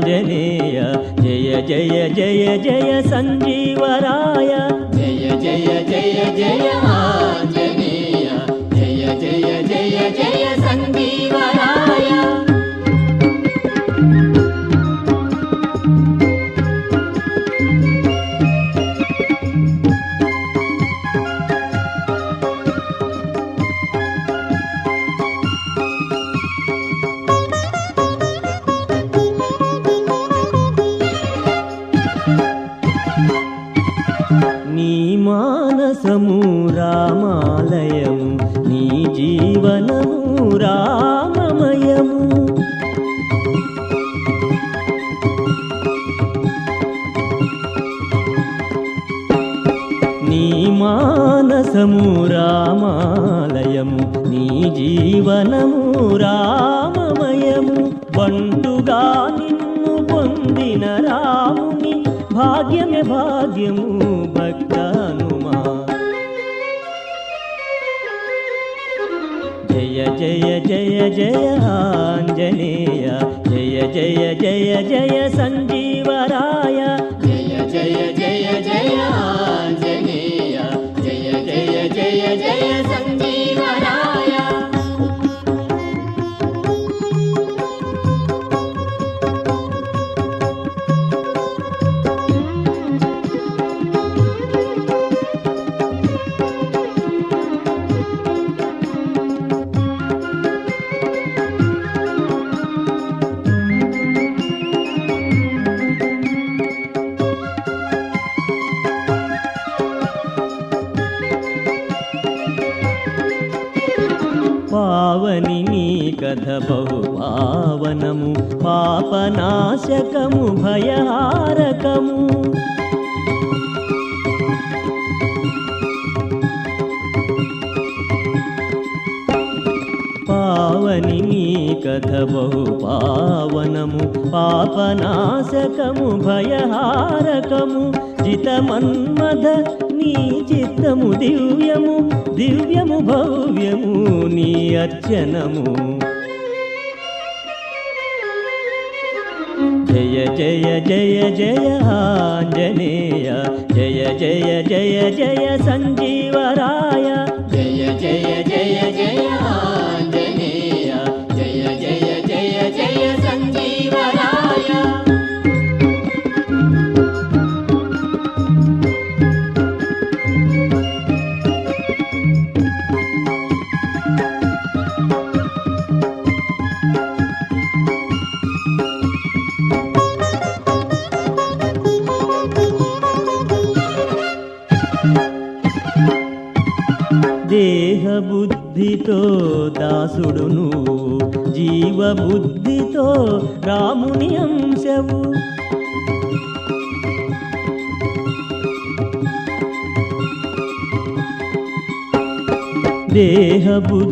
ఆంజనేయ జయ జయ జయ జయ సంజీవరాయ జయ జయ జయ జయ ఆంజనేయ జయ జయ జయ జయ సంజీవరాయ నీ మానసము రామాలయము నీ జీవనము రామమయము నీ మానసము రామాలయము నీ జీవనము రామమయము బంటుగా నిన్ను పొందిన రాముని భాగ్యమే భాగ్యము భక్తనుమా జయ జయ జయ జయ ఆంజనేయ జయ జయ జయ జయ సంజీవరాయ జయ జయ జయ జయ ఆంజనేయ జయ జయ జయ జయ సంజీవరాయ పావని నీ కథ బహు పావనము పాపనాశకము భయహారకము పావని నీ కథ బహు పావనము పాపనాశకము భయహారకము జితమన్మథ నీ చిత్తము దివ్యము దివ్యము భవ్యము నీ అర్చనము జయ జయ జయ జయ ఆంజనేయ జయ జయ జయ జయ సంజీవరాయ జయ జయ జయ జయ ఆంజనేయ జయ జయ జయ జయ సంజీవరాయ దేహబుద్ధితో దాసుడు నువ్వు జీవబుద్ధితో రాముని అంశవు దేహబుద్ధి